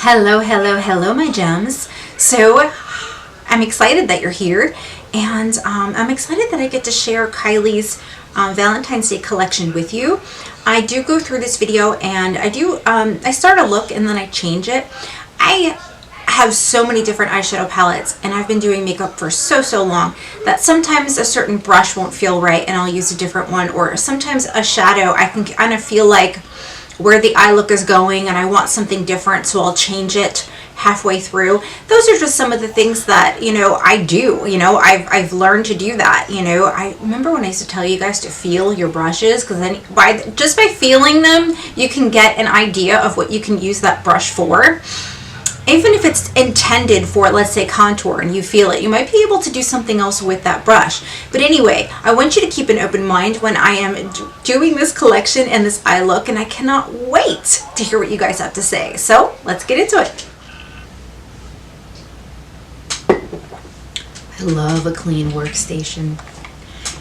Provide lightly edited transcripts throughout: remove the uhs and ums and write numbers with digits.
Hello, my gems. So I'm excited that you're here, and I'm excited that I get to share Kylie's Valentine's Day collection with you. I do go through this video and I start a look and then I change it. I have so many different eyeshadow palettes, and I've been doing makeup for so long that sometimes a certain brush won't feel right and I'll use a different one, or sometimes a shadow I can kind of feel like where the eye look is going and I want something different, so I'll change it halfway through. Those are just some of the things that, I do. I've learned to do that. I remember when I used to tell you guys to feel your brushes, because then just by feeling them you can get an idea of what you can use that brush for. Even if it's intended for, let's say, contour, and you feel it, you might be able to do something else with that brush. But anyway, I want you to keep an open mind when I am doing this collection and this eye look, and I cannot wait to hear what you guys have to say. So let's get into it. I love a clean workstation.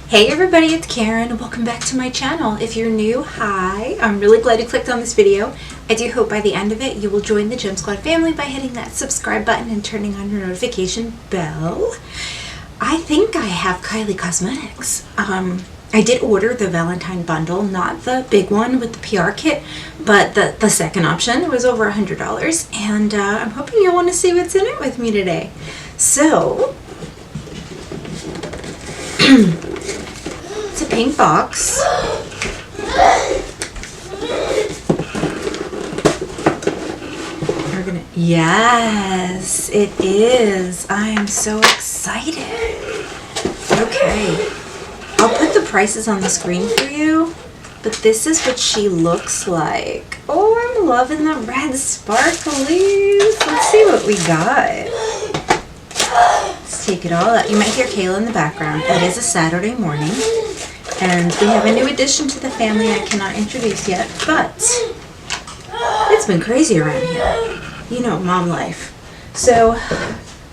Hey everybody, it's Karen. Welcome back to my channel. If you're new, hi. I'm really glad you clicked on this video. I do hope by the end of it you will join the Gem Squad family by hitting that subscribe button and turning on your notification bell. I think I have Kylie Cosmetics. I did order the Valentine bundle, not the big one with the PR kit, but the second option. It was over $100, and I'm hoping you'll want to see what's in it with me today. So it's a pink box. Yes, it is. I am so excited. Okay, I'll put the prices on the screen for you, but this is what she looks like. Oh, I'm loving the red sparklies. Let's see what we got. Let's take it all out. You might hear Kayla in the background. It is a Saturday morning, and we have a new addition to the family I cannot introduce yet, but it's been crazy around here. Mom life. So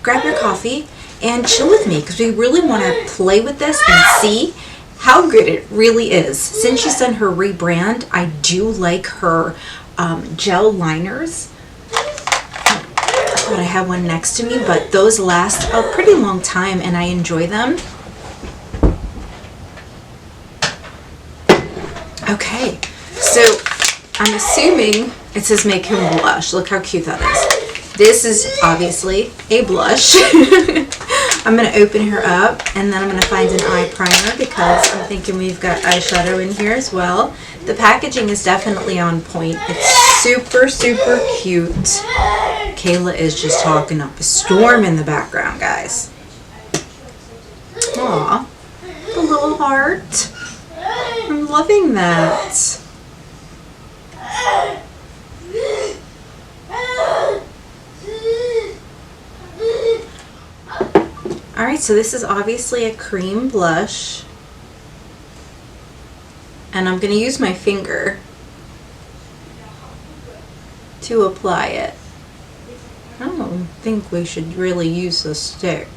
grab your coffee and chill with me, because we really want to play with this and see how good it really is. Since she's done her rebrand, I do like her gel liners. I thought I had one next to me, but those last a pretty long time and I enjoy them. Okay, so I'm assuming it says make him blush. Look how cute that is. This is obviously a blush. I'm going to open her up, and then I'm going to find an eye primer, because I'm thinking we've got eyeshadow in here as well. The packaging is definitely on point. It's super cute. Kayla is just talking up a storm in the background, guys. Aw, the little heart. I'm loving that. Alright, so this is obviously a cream blush, and I'm going to use my finger to apply it. I don't think we should really use the stick.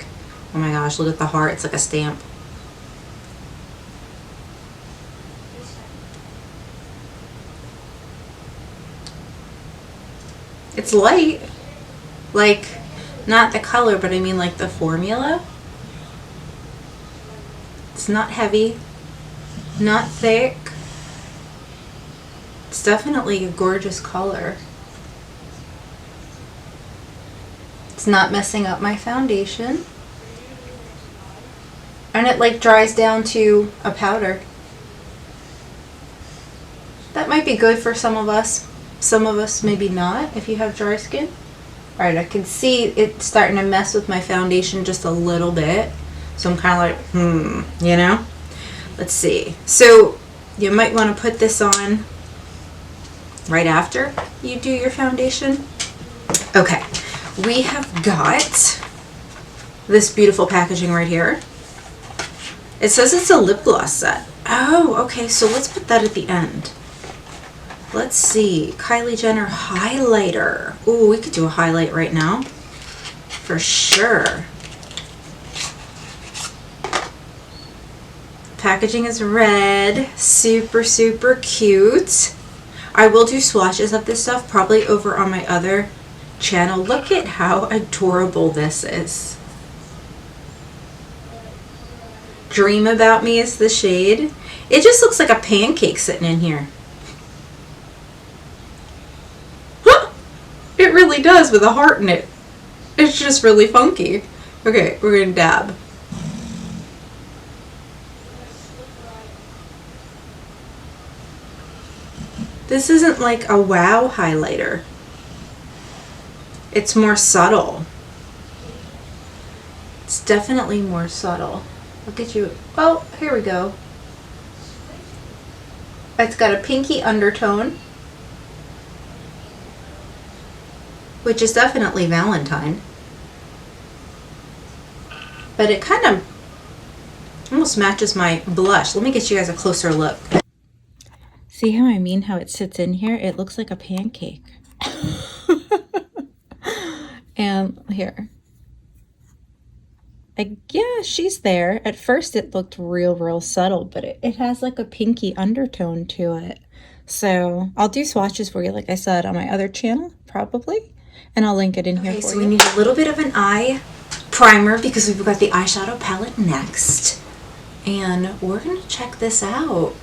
Oh my gosh, look at the heart, it's like a stamp. It's light, like not the color, but I mean like the formula. It's not heavy, not thick. It's definitely a gorgeous color. It's not messing up my foundation, and it like dries down to a powder. That might be good for some of us. Some of us maybe not, if you have dry skin. Alright, I can see it starting to mess with my foundation just a little bit. So I'm kind of like, Let's see. So you might want to put this on right after you do your foundation. Okay, we have got this beautiful packaging right here. It says it's a lip gloss set. Oh, okay, so let's put that at the end. Let's see, Kylie Jenner highlighter. Ooh, we could do a highlight right now, for sure. Packaging is red, super cute. I will do swatches of this stuff probably over on my other channel. Look at how adorable this is. Dream About Me is the shade. It just looks like a pancake sitting in here. It really does, with a heart in it. It's just really funky. Okay, we're gonna dab. This isn't like a wow highlighter. It's more subtle. It's definitely more subtle. Look at you. Oh, here we go. It's got a pinky undertone, which is definitely Valentine. But it kind of almost matches my blush. Let me get you guys a closer look. See how I mean how it sits in here? It looks like a pancake. And here. Yeah, she's there. At first it looked real subtle, but it has like a pinky undertone to it. So I'll do swatches for you, like I said, on my other channel, probably. And I'll link it in here for you. So we need a little bit of an eye primer because we've got the eyeshadow palette next. And we're going to check this out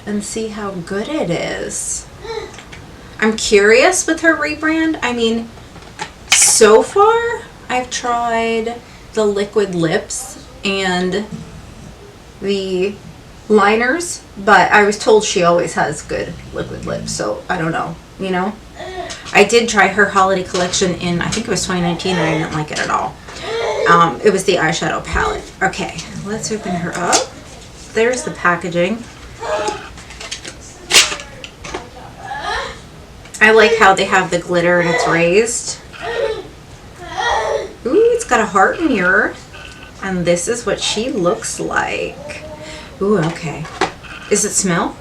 and see how good it is. I'm curious with her rebrand. I mean, so far I've tried the liquid lips and the liners, but I was told she always has good liquid lips, so I don't know, you know. I did try her holiday collection in, I think it was 2019, and I didn't like it at all. It was the eyeshadow palette. Okay, let's open her up. There's the packaging. I like how they have the glitter and it's raised. Ooh, it's got a heart mirror. And this is what she looks like. Ooh, okay. Does it smell?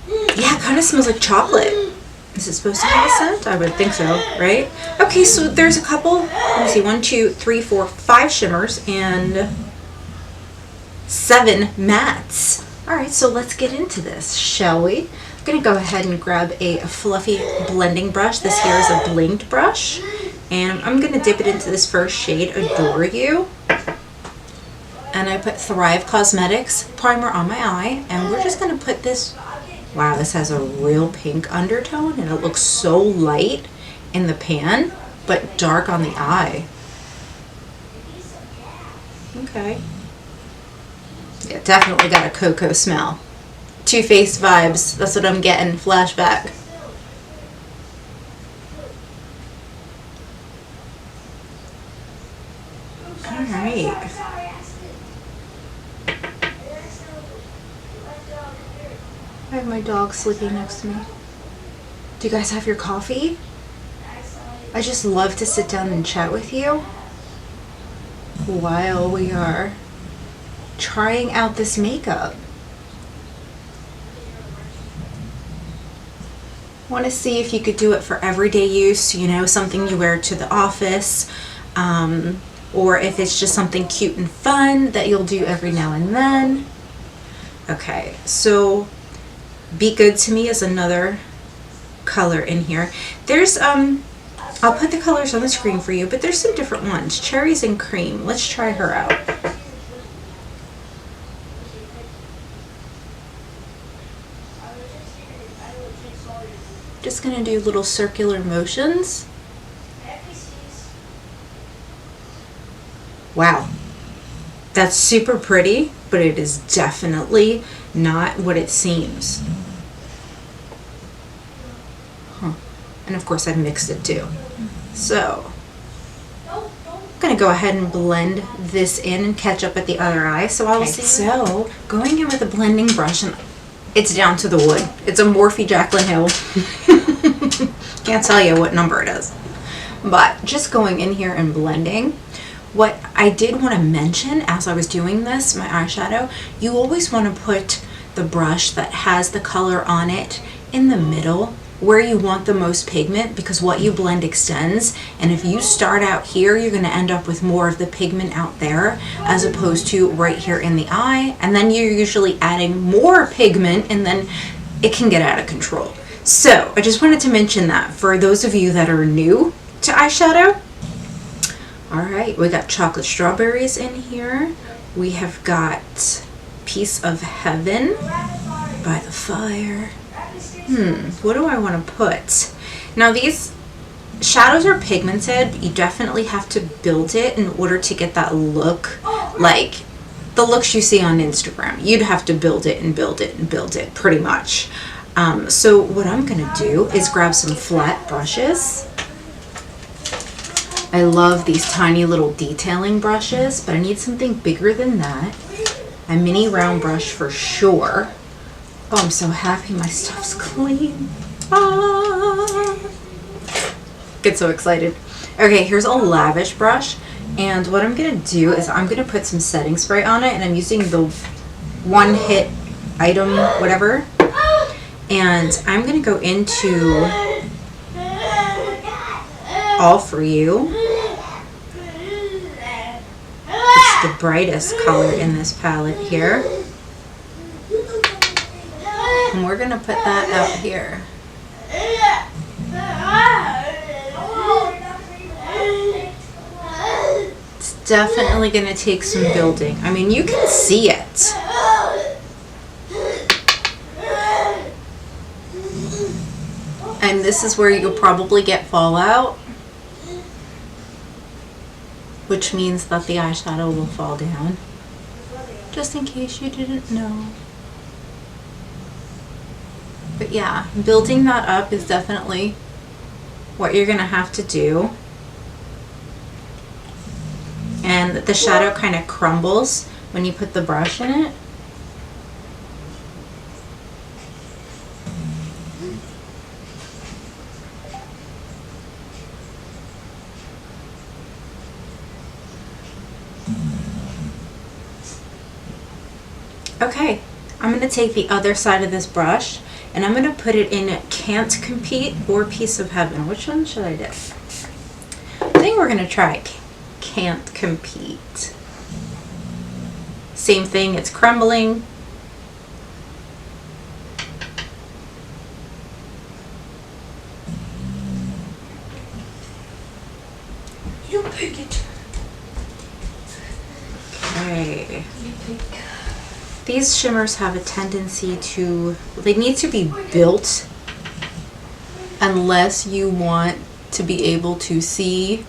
Yeah, it kind of smells like chocolate. Is it supposed to have a scent? I would think so, right? Okay, so there's a couple, let me see, 1, 2, 3, 4, 5 shimmers and 7 mattes. All right, so let's get into this, shall we? I'm gonna go ahead and grab a fluffy blending brush. This here is a blinged brush. And I'm going to dip it into this first shade, Adore You. And I put Thrive Cosmetics primer on my eye. And we're just going to put this, wow, this has a real pink undertone. And it looks so light in the pan, but dark on the eye. Okay. Yeah, definitely got a cocoa smell. Too Faced vibes, that's what I'm getting, flashback. Alright. I have my dog sleeping next to me. Do you guys have your coffee? I just love to sit down and chat with you while we are trying out this makeup. Want to see if you could do it for everyday use, you know, something you wear to the office, or if it's just something cute and fun that you'll do every now and then. Okay, so Be Good to Me is another color in here. There's, I'll put the colors on the screen for you, but there's some different ones. Cherries and Cream. Let's try her out. Just gonna do little circular motions. Wow, that's super pretty, but it is definitely not what it seems. Huh. And of course I've mixed it too. So, I'm gonna go ahead and blend this in and catch up at the other eye. So I'll see. So, going in with a blending brush, and it's down to the wood. It's a Morphe Jaclyn Hill. Can't tell you what number it is. But just going in here and blending. What I did want to mention as I was doing this, my eyeshadow, you always want to put the brush that has the color on it in the middle where you want the most pigment, because what you blend extends, and if you start out here, you're going to end up with more of the pigment out there as opposed to right here in the eye, and then you're usually adding more pigment and then it can get out of control. So I just wanted to mention that for those of you that are new to eyeshadow. All right, we got chocolate strawberries in here. We have got Piece of Heaven by the Fire. What do I want to put? Now these shadows are pigmented. You definitely have to build it in order to get that look, like the looks you see on Instagram. You'd have to build it and build it and build it pretty much. So what I'm gonna do is grab some flat brushes. I love these tiny little detailing brushes, but I need something bigger than that. A mini round brush for sure. Oh, I'm so happy my stuff's clean. Ah. Get so excited. Okay, here's a lavish brush. And what I'm going to do is I'm going to put some setting spray on it. And I'm using the one hit item, whatever. And I'm going to go into All For You. It's the brightest color in this palette here. And we're going to put that out here. It's definitely going to take some building. I mean, you can see it. And this is where you'll probably get fallout, which means that the eyeshadow will fall down. Just in case you didn't know. But yeah, building that up is definitely what you're gonna have to do. And the shadow kind of crumbles when you put the brush in it. Okay, I'm going to take the other side of this brush and I'm going to put it in Can't Compete or Piece of Heaven. Which one should I do? I think we're going to try Can't Compete. Same thing, it's crumbling. You pick it. Okay. These shimmers have a tendency to, they need to be built unless you want to be able to see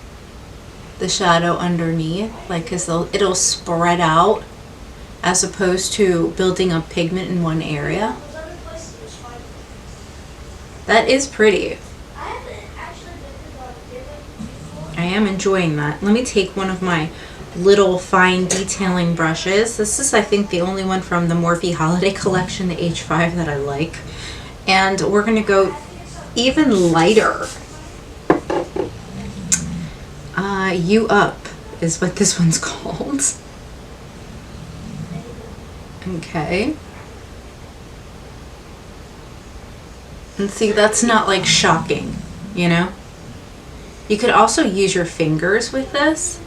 the shadow underneath, like, because it'll spread out as opposed to building up pigment in one area. That is pretty. I am enjoying that. Let me take one of my little fine detailing brushes. This is, I think, the only one from the Morphe Holiday Collection, the H5, that I like. And we're going to go even lighter. You Up is what this one's called. Okay. And see, that's not like shocking, you know? You could also use your fingers with this,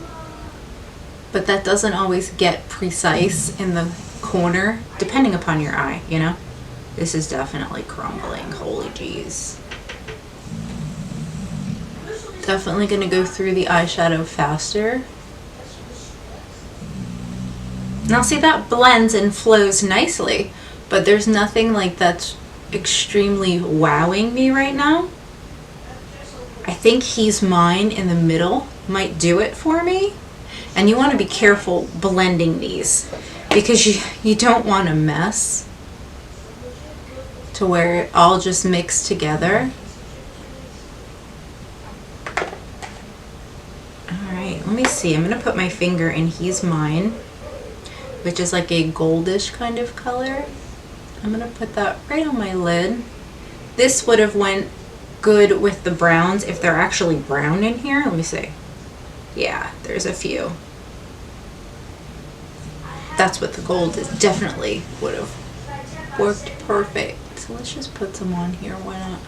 but that doesn't always get precise in the corner, depending upon your eye, you know? This is definitely crumbling. Holy jeez. Definitely going to go through the eyeshadow faster. Now see, that blends and flows nicely, but there's nothing like that's extremely wowing me right now. I think He's Mine in the middle might do it for me. And you want to be careful blending these because you don't want to mess to where it all just mixed together. Alright, let me see. I'm going to put my finger in He's Mine, which is like a goldish kind of color. I'm going to put that right on my lid. This would have went good with the browns if they're actually brown in here. Let me see. Yeah, there's a few. That's what the gold is. Definitely would have worked perfect. So let's just put some on here. Why not?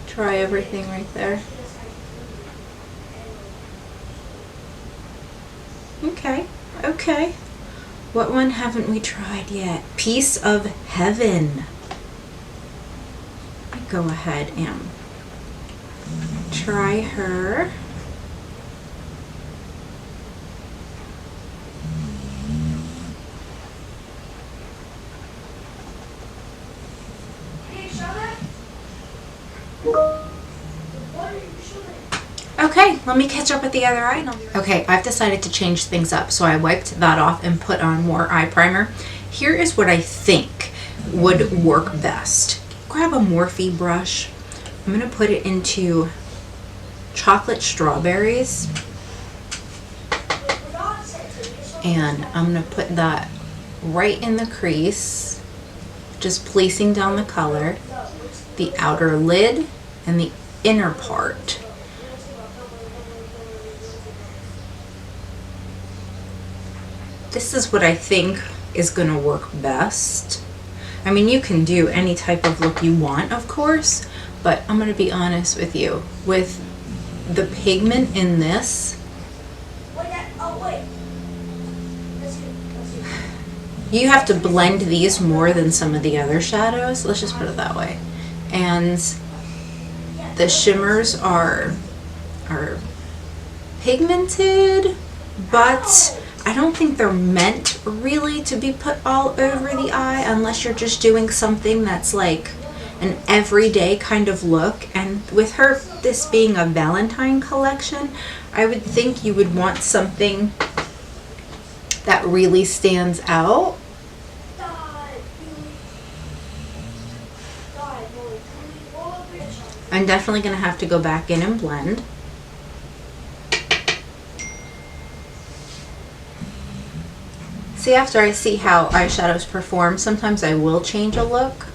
Try everything right there. Okay, okay. What one haven't we tried yet? Piece of Heaven. go ahead and try her. Okay, let me catch up with the other eye. Okay, I've decided to change things up, so I wiped that off and put on more eye primer. Here is what I think would work best. Grab a Morphe brush. I'm going to put it into chocolate strawberries. And I'm going to put that right in the crease, just placing down the color, the outer lid, and the inner part. This is what I think is going to work best. I mean, you can do any type of look you want, of course, but I'm going to be honest with you. With the pigment in this, you have to blend these more than some of the other shadows. Let's just put it that way. And the shimmers are pigmented, but I don't think they're meant really to be put all over the eye unless you're just doing something that's like an everyday kind of look. And with her, this being a Valentine collection, I would think you would want something that really stands out. I'm definitely going to have to go back in and blend. See, after I see how eyeshadows perform, sometimes I will change a look.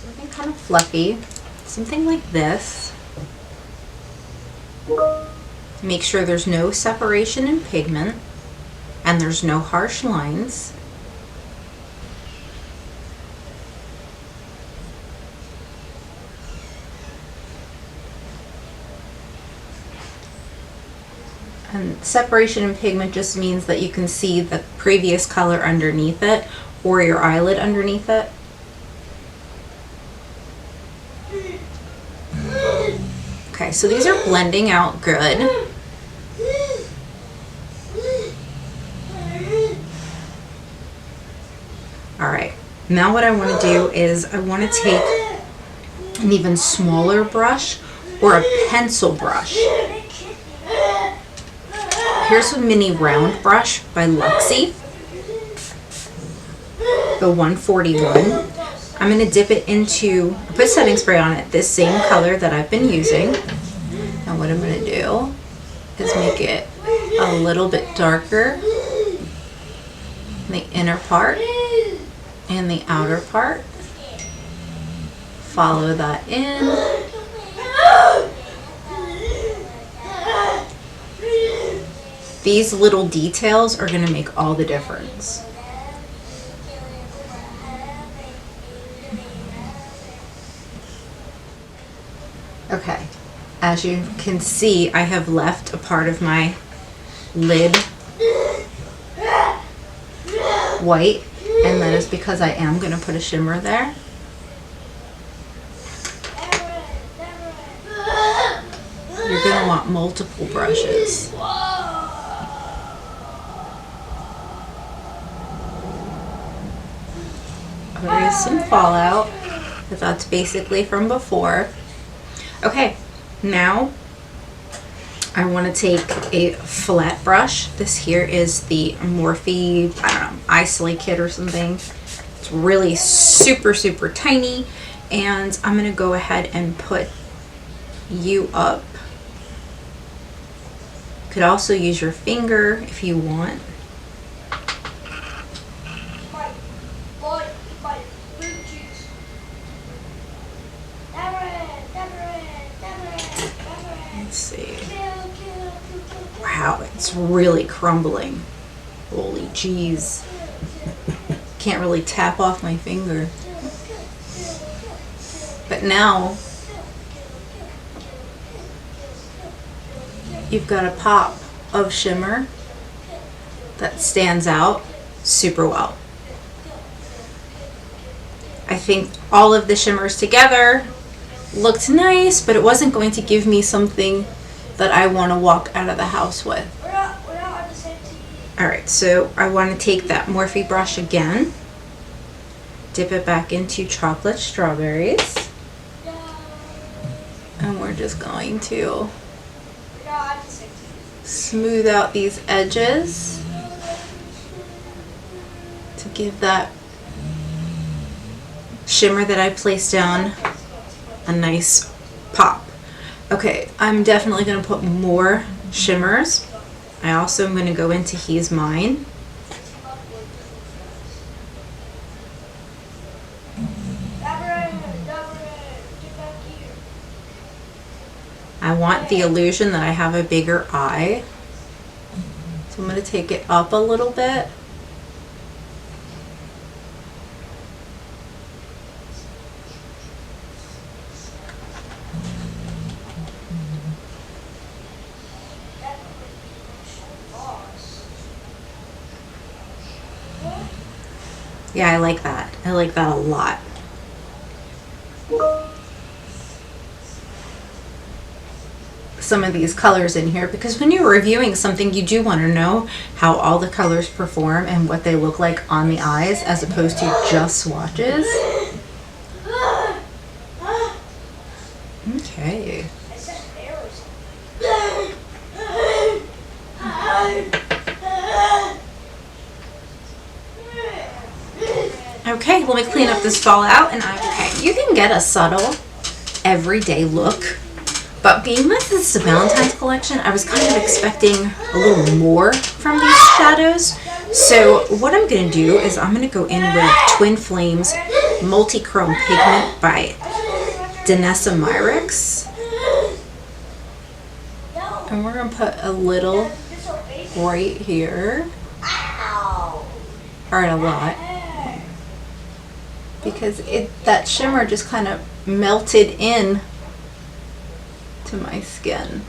Something kind of fluffy, something like this. Make sure there's no separation in pigment and there's no harsh lines. And separation in pigment just means that you can see the previous color underneath it or your eyelid underneath it. Okay, so these are blending out good. All right, now what I want to do is I want to take an even smaller brush or a pencil brush. Here's a mini round brush by Luxie, the 141. I'm going to dip it into, put setting spray on it, this same color that I've been using. And what I'm going to do is make it a little bit darker, the inner part and the outer part. Follow that in. These little details are going to make all the difference. Okay, as you can see, I have left a part of my lid white, and that is because I am going to put a shimmer there. You're going to want multiple brushes. There is some fallout, but that's basically from before. Okay, now I want to take a flat brush. This here is the Morphe, I don't know, Eyeshadow kit or something. It's really super, super tiny. And I'm going to go ahead and put you up. You could also use your finger if you want. Let's see. Wow, it's really crumbling. Holy jeez. Can't really tap off my finger. But now you've got a pop of shimmer that stands out super well. I think all of the shimmers together looked nice, but it wasn't going to give me something that I want to walk out of the house with. Alright, so I want to take that Morphe brush again, dip it back into chocolate strawberries, and we're just going to smooth out these edges to give that shimmer that I placed down a nice pop. Okay, I'm definitely going to put more shimmers. I also am going to go into He's Mine. I want the illusion that I have a bigger eye. So I'm going to take it up a little bit. Yeah, I like that. I like that a lot. Some of these colors in here, because when you're reviewing something, you do want to know how all the colors perform and what they look like on the eyes as opposed to just swatches. Okay. Okay, let me clean up this fallout, and okay, you can get a subtle everyday look, but being that this is a Valentine's collection, I was kind of expecting a little more from these shadows. So what I'm going to do is I'm going to go in with Twin Flames Multi-Chrome Pigment by Danessa Myricks, and we're going to put a little right here, or a lot, because that shimmer just kind of melted in to my skin.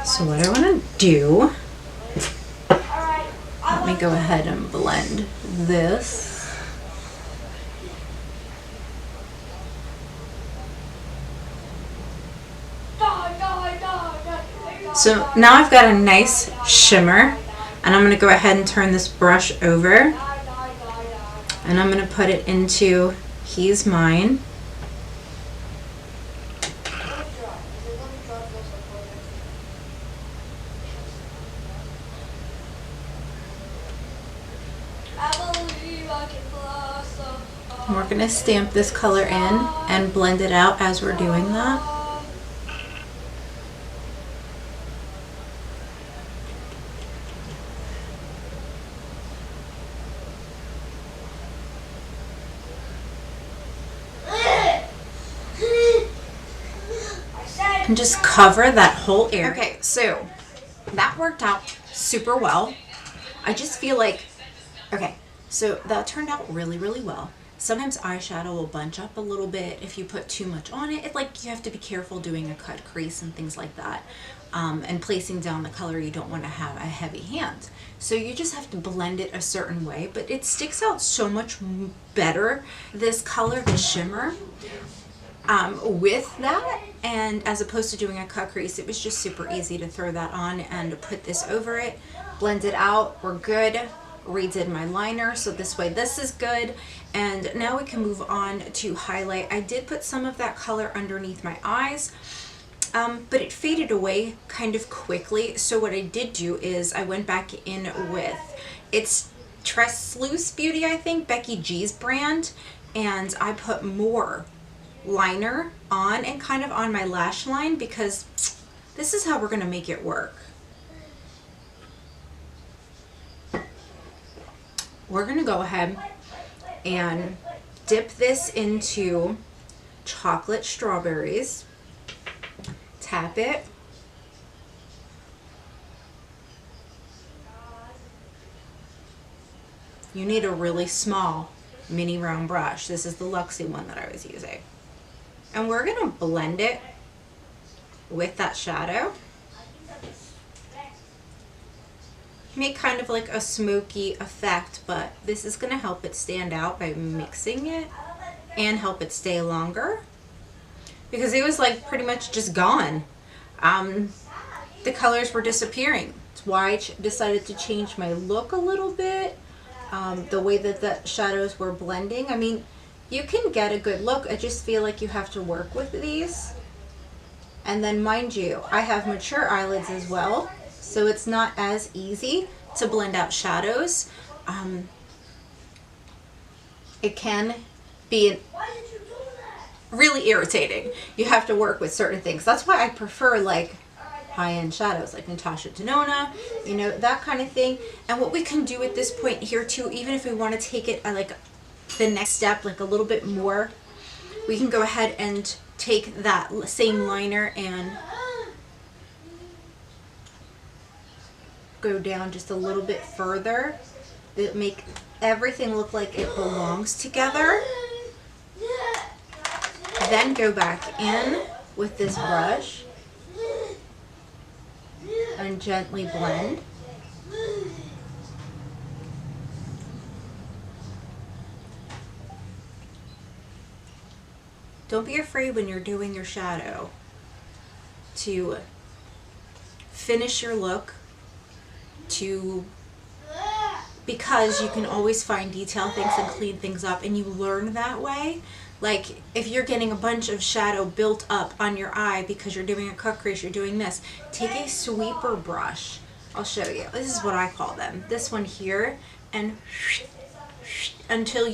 So what I want to do, let me go ahead and blend this. So now I've got a nice shimmer, and I'm going to go ahead and turn this brush over, and I'm going to put it into He's Mine. And we're going to stamp this color in and blend it out as we're doing that. And just cover that whole area. Okay, so that worked out super well. I just feel like, okay, so that turned out really, really well. Sometimes eyeshadow will bunch up a little bit if you put too much on it. It's like you have to be careful doing a cut crease and things like that. And placing down the color, you don't want to have a heavy hand. So you just have to blend it a certain way, but it sticks out so much better, this color, the shimmer, with that, and as opposed to doing a cut crease, it was just super easy to throw that on and put this over it, blend it out. We're good. Redid my liner, so this way this is good. And now we can move on to highlight. I did put some of that color underneath my eyes, but it faded away kind of quickly. So what I did do is I went back in with, it's Tresloose Beauty, I think, Becky G's brand, and I put more liner on and kind of on my lash line, because this is how we're going to make it work. We're going to go ahead and dip this into chocolate strawberries, tap it, you need a really small mini round brush. This is the Luxie one that I was using. And we're gonna blend it with that shadow. Make kind of like a smoky effect, but this is gonna help it stand out by mixing it and help it stay longer, because it was like pretty much just gone. The colors were disappearing. That's why I decided to change my look a little bit. The way that the shadows were blending. I mean, you can get a good look. I just feel like you have to work with these. And then mind you, I have mature eyelids as well, so it's not as easy to blend out shadows. It can be really irritating. You have to work with certain things. That's why I prefer like high-end shadows like Natasha Denona, you know, that kind of thing. And what we can do at this point here too, even if we want to take it like the next step, like a little bit more, we can go ahead and take that same liner and go down just a little bit further. It make everything look like it belongs together. Then go back in with this brush and gently blend. Don't be afraid when you're doing your shadow to finish your look, because you can always find detail things and clean things up, and you learn that way. Like if you're getting a bunch of shadow built up on your eye because you're doing a cut crease, you're doing this, take a sweeper brush. I'll show you. This is what I call them. This one here, and until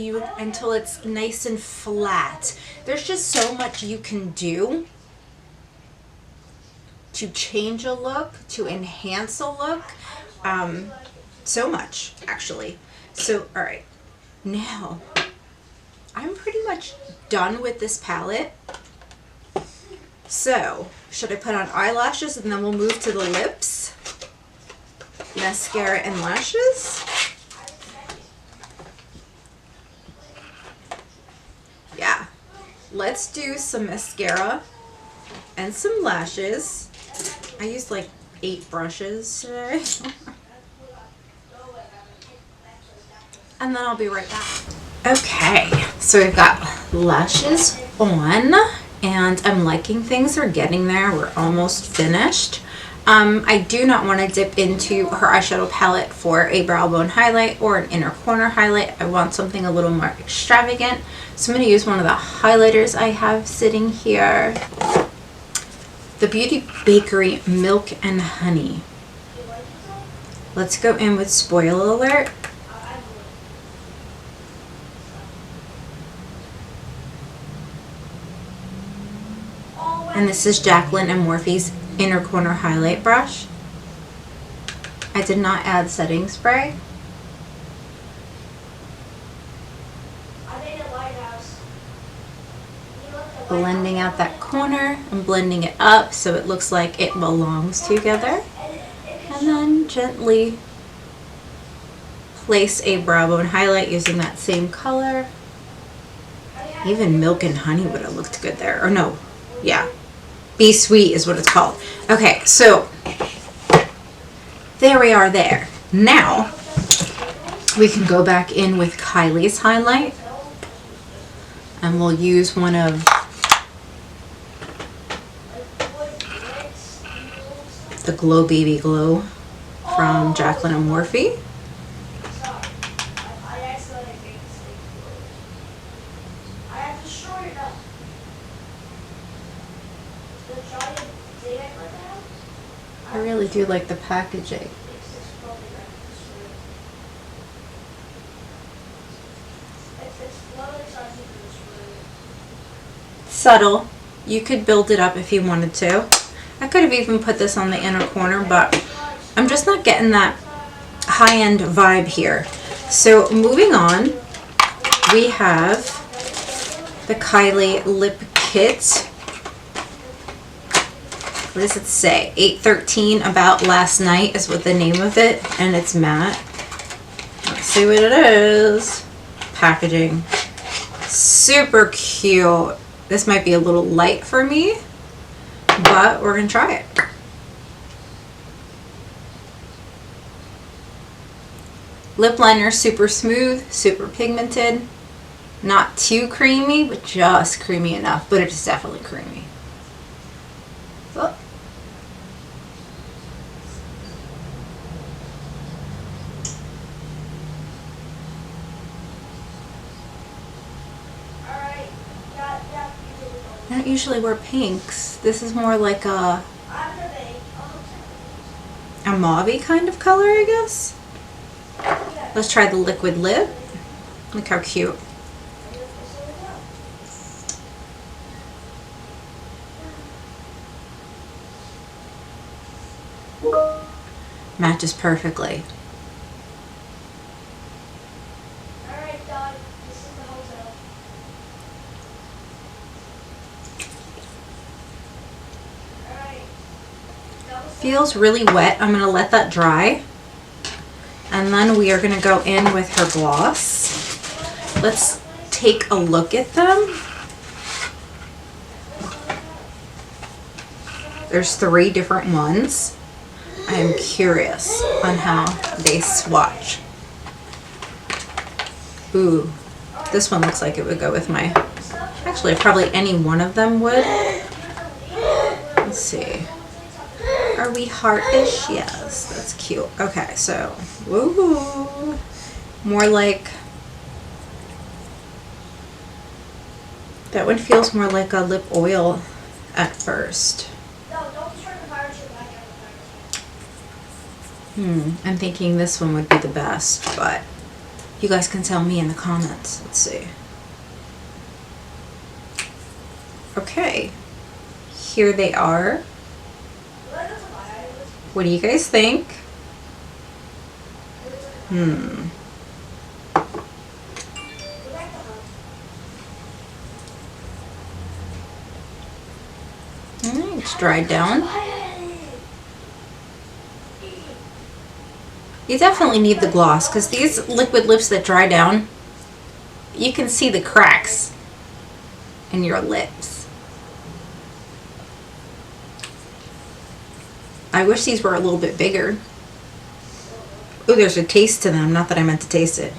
it's nice and flat. There's just so much you can do to change a look, to enhance a look. So much, actually. So, all right, now I'm pretty much done with this palette. So, should I put on eyelashes and then we'll move to the lips, mascara and lashes? Yeah, let's do some mascara and some lashes. I used like 8 brushes today. And then I'll be right back. Okay, so we've got lashes on, and I'm liking things are getting there. We're almost finished. I do not want to dip into her eyeshadow palette for a brow bone highlight or an inner corner highlight. I want something a little more extravagant. So I'm going to use one of the highlighters I have sitting here. The Beauty Bakery Milk and Honey. Let's go in with Spoiler Alert. And this is Jaclyn and Morphe's inner corner highlight brush. I did not add setting spray. Blending out that corner and blending it up so it looks like it belongs together. And then gently place a brow bone highlight using that same color. Even Milk and Honey would have looked good there. Or no, yeah. Be Sweet is what it's called. Okay, so there we are there. Now we can go back in with Kylie's highlight, and we'll use one of the Glow Baby Glow from Jaclyn and Morphe. I really do like the packaging. Subtle. You could build it up if you wanted to. I could have even put this on the inner corner, but I'm just not getting that high-end vibe here. So moving on, we have the Kylie Lip Kit. What does it say? 813 About Last Night is what the name of it, and it's matte. Let's see what it is. Packaging. Super cute. This might be a little light for me, but we're gonna try it. Lip liner, super smooth, super pigmented. Not too creamy, but just creamy enough, but it's definitely creamy. Oh. I don't usually wear pinks. This is more like a mauve-y kind of color, I guess. Let's try the liquid lip. Look how cute. Matches perfectly. Alright, dog, this is the hotel. Alright. Feels really wet. I'm gonna let that dry. And then we are gonna go in with her gloss. Let's take a look at them. There's 3 different ones. I am curious on how they swatch. Ooh, this one looks like it would go with my, actually probably any one of them would. Let's see. Are we heartish? Yes, that's cute. Okay, so, woohoo. More like, that one feels more like a lip oil at first. I'm thinking this one would be the best, but you guys can tell me in the comments. Let's see. Okay, here they are. What do you guys think? It's dried down. You definitely need the gloss because these liquid lips that dry down, you can see the cracks in your lips. I wish these were a little bit bigger. Oh, there's a taste to them. Not that I meant to taste it.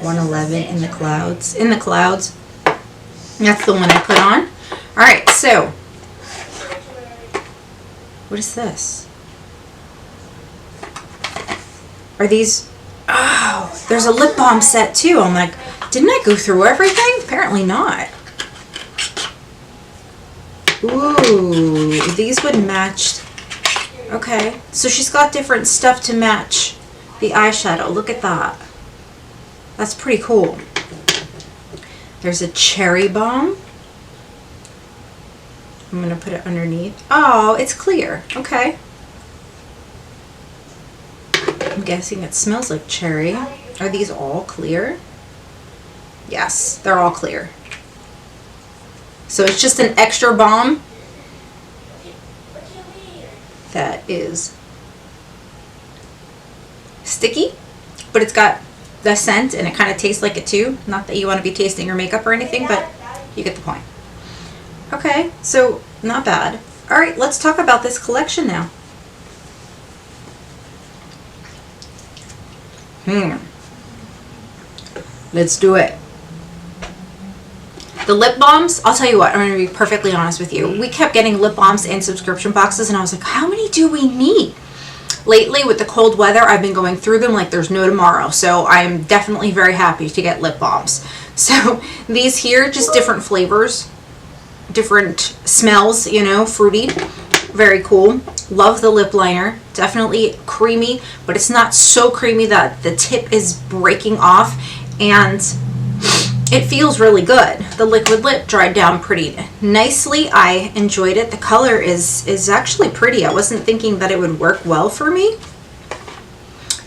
111 in the clouds. In the clouds. That's the one I put on. Alright, so. What is this? Are these... Oh, there's a lip balm set too. I'm like, didn't I go through everything? Apparently not. Ooh, these would match... Okay, so she's got different stuff to match the eyeshadow. Look at that. That's pretty cool. There's a cherry balm. I'm going to put it underneath. Oh, it's clear. Okay. I'm guessing it smells like cherry. Are these all clear? Yes, they're all clear. So it's just an extra balm that is sticky, but it's got the scent and it kind of tastes like it too. Not that you want to be tasting your makeup or anything, but you get the point. Okay, so not bad. All right, let's talk about this collection now. Let's do it. The lip balms, I'll tell you what, I'm going to be perfectly honest with you. We kept getting lip balms in subscription boxes and I was like, how many do we need? Lately, with the cold weather, I've been going through them like there's no tomorrow. So I am definitely very happy to get lip balms. So these here, just different flavors, different smells, you know, fruity. Very cool. Love the lip liner. Definitely creamy, but it's not so creamy that the tip is breaking off. And it feels really good. The liquid lip dried down pretty nicely. I enjoyed it. The color is actually pretty. I wasn't thinking that it would work well for me.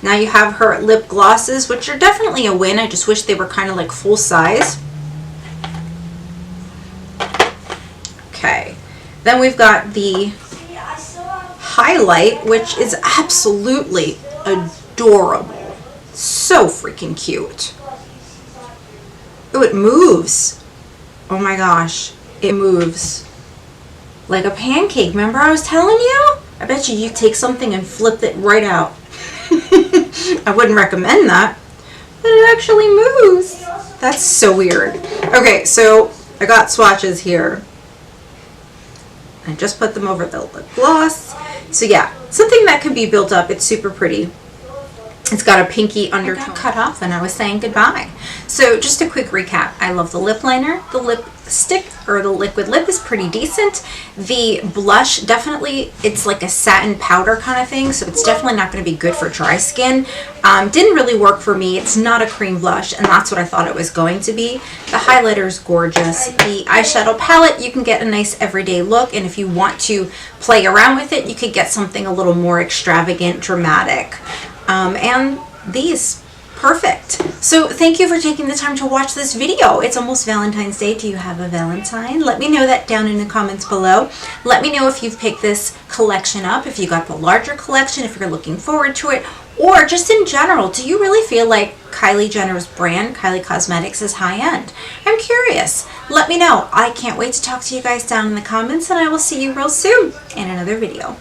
Now you have her lip glosses, which are definitely a win. I just wish they were kind of like full size. Okay. Then we've got the highlight, which is absolutely adorable. So freaking cute. Oh, it moves. Oh my gosh, it moves like a pancake. Remember I was telling you? I bet you take something and flip it right out. I wouldn't recommend that, but it actually moves. That's so weird. Okay, so I got swatches here. I just put them over the lip gloss. So yeah, something that can be built up. It's super pretty. It's got a pinky undertone. Cut off and I was saying goodbye. So just a quick recap. I love the lip liner. The lipstick or the liquid lip is pretty decent. The blush, definitely, it's like a satin powder kind of thing. So it's definitely not going to be good for dry skin. Didn't really work for me. It's not a cream blush and that's what I thought it was going to be. The highlighter is gorgeous. The eyeshadow palette, you can get a nice everyday look. And if you want to play around with it, you could get something a little more extravagant, dramatic. And these, perfect. So thank you for taking the time to watch this video. It's almost Valentine's Day. Do you have a Valentine? Let me know that down in the comments below. Let me know if you've picked this collection up, if you got the larger collection, if you're looking forward to it, or just in general, do you really feel like Kylie Jenner's brand, Kylie Cosmetics, is high-end? I'm curious. Let me know. I can't wait to talk to you guys down in the comments, and I will see you real soon in another video.